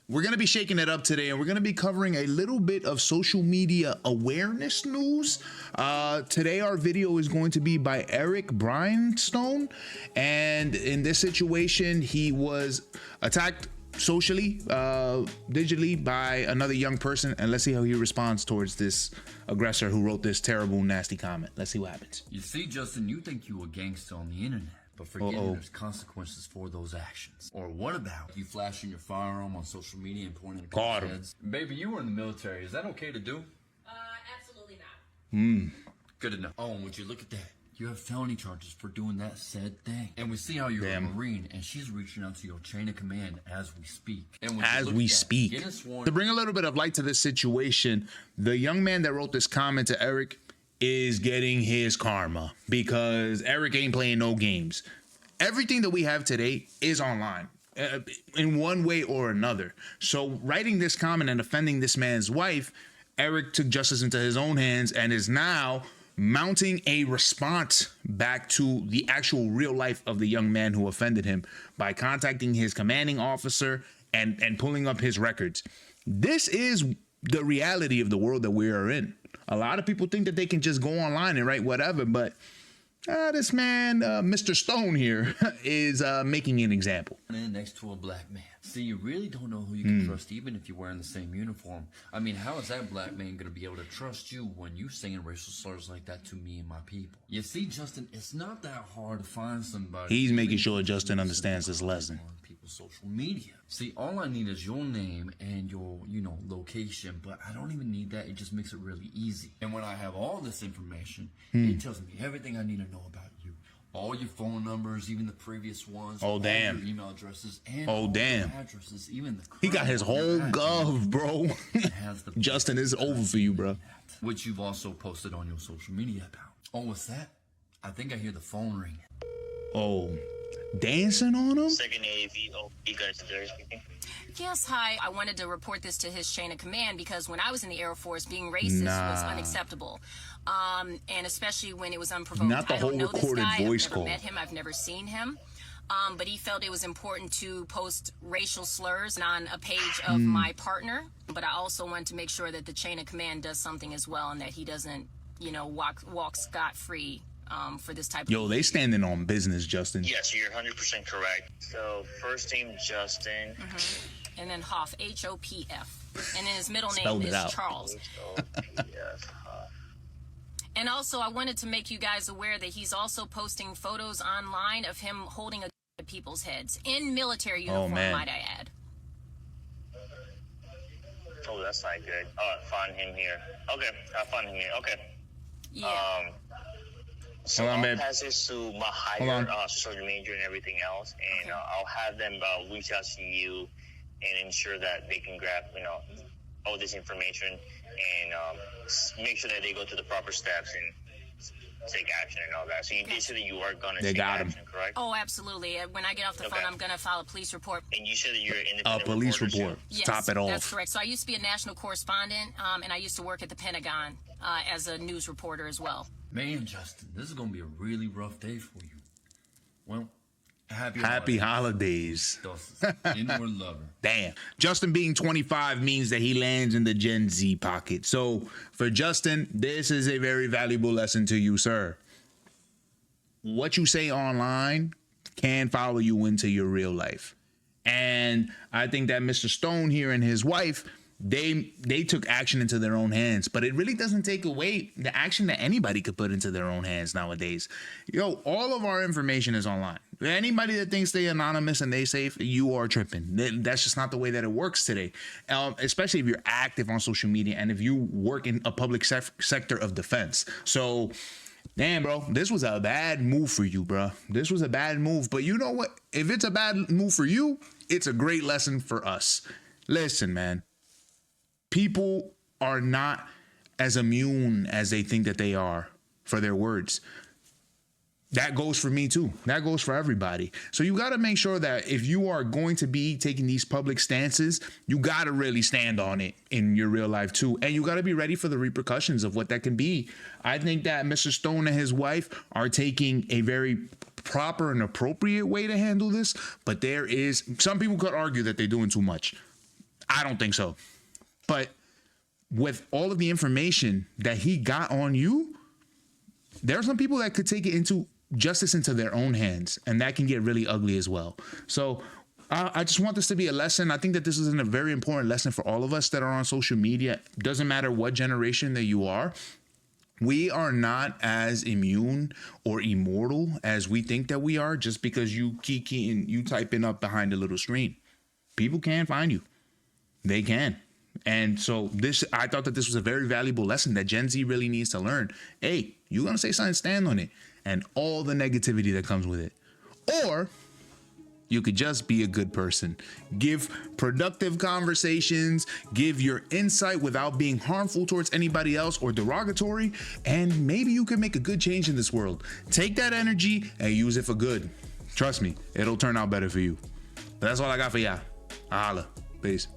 We're going to be shaking it up today, and we're going to be covering a little bit of social media awareness news. Today, our video is going to be by Eric Bryanstone. And in this situation, he was attacked socially, digitally by another young person. And let's see how he responds towards this aggressor who wrote this terrible, nasty comment. Let's see what happens. You see, Justin, you think you a gangster on the internet, but forgetting there's consequences for those actions. Or what about you flashing your firearm on social media and pointing at people's heads? Baby, you were in the military. Is that okay to do? Absolutely not. Good enough. Oh, and would you look at that? You have felony charges for doing that said thing. And we see how you're a Marine, and she's reaching out to your chain of command as we speak. And as we speak. To bring a little bit of light to this situation, the young man that wrote this comment to Eric is getting his karma because Eric ain't playing no games. Everything that we have today is online in one way or another. So writing this comment and offending this man's wife, Eric took justice into his own hands and is now mounting a response back to the actual real life of the young man who offended him by contacting his commanding officer and pulling up his records. This is the reality of the world that we are in. A lot of people think that they can just go online and write whatever, but this man, Mr. Stone here, is making an example. Next to a black man. See, you really don't know who you can trust even if you're wearing the same uniform. I mean, how is that black man going to be able to trust you when you saying racial slurs like that to me and my people? You see, Justin, it's not that hard to find somebody. He's making sure Justin understands this lesson. On people's social media. See, all I need is your name and your, location, but I don't even need that. It just makes it really easy. And when I have all this information, it tells me everything I need to know about you. All your phone numbers, even the previous ones. Oh, damn. Your email addresses and damn. addresses, even the he got his whole gov, bro. Justin, it's over for you, bro. Which you've also posted on your social media account. Oh, what's that? I think I hear the phone ringing. Oh, dancing on him? Second AV, you guys there speaking? Yes, hi. I wanted to report this to his chain of command because when I was in the Air Force, being racist was unacceptable. And especially when it was unprovoked. Not the whole recorded voice call. I've never met him. I've never seen him. But he felt it was important to post racial slurs on a page of my partner. But I also want to make sure that the chain of command does something as well and that he doesn't, walk scot-free for this type of behavior. They standing on business, Justin. Yes, you're 100% correct. So first name Justin. And then Hoff, H-O-P-F. And then his middle Spelled name it is out. Charles. H-O-P-F. And also, I wanted to make you guys aware that he's also posting photos online of him holding a at people's heads in military uniform, might I add. Oh, that's not good. Oh, I found him here. Okay, I found him here. Okay. Yeah. So Hold on, I'll babe. pass this to my higher social manager and everything else, and I'll have them reach out to you and ensure that they can grab, all this information and make sure that they go to the proper steps and take action and all that. So you said that you are going to take action, correct? Oh, absolutely. When I get off the phone, I'm going to file a police report. And you said that you're an independent police reporter, report. Yes, Top it off. That's correct. So I used to be a national correspondent, and I used to work at the Pentagon as a news reporter as well. Man, Justin, this is going to be a really rough day for you. Well, happy holidays. Inward lover. Damn. Justin being 25 means that he lands in the Gen Z pocket. So for Justin, this is a very valuable lesson to you, sir. What you say online can follow you into your real life. And I think that Mr. Stone here and his wife, they took action into their own hands, but it really doesn't take away the action that anybody could put into their own hands nowadays. All of our information is online. Anybody that thinks they anonymous and they safe, you are tripping. That's just not the way that it works today. Especially if you're active on social media and if you work in a public sector of defense. So, damn, bro, this was a bad move for you, bro. This was a bad move. But you know what? If it's a bad move for you, it's a great lesson for us. Listen, man. People are not as immune as they think that they are for their words. That goes for me too. That goes for everybody. So you got to make sure that if you are going to be taking these public stances, you got to really stand on it in your real life too. And you got to be ready for the repercussions of what that can be. I think that Mr. Stone and his wife are taking a very proper and appropriate way to handle this. But there is some people could argue that they're doing too much. I don't think so. But with all of the information that he got on you, there are some people that could take it into justice into their own hands, and that can get really ugly as well. So I just want this to be a lesson. I think that this is a very important lesson for all of us that are on social media. Doesn't matter what generation that you are. We are not as immune or immortal as we think that we are just because you typing up behind a little screen. People can find you. They can. And so I thought that this was a very valuable lesson that Gen Z really needs to learn. Hey, you're going to say something, stand on it, and all the negativity that comes with it. Or you could just be a good person. Give productive conversations, give your insight without being harmful towards anybody else or derogatory, and maybe you can make a good change in this world. Take that energy and use it for good. Trust me, it'll turn out better for you. But that's all I got for y'all. Holla. Peace.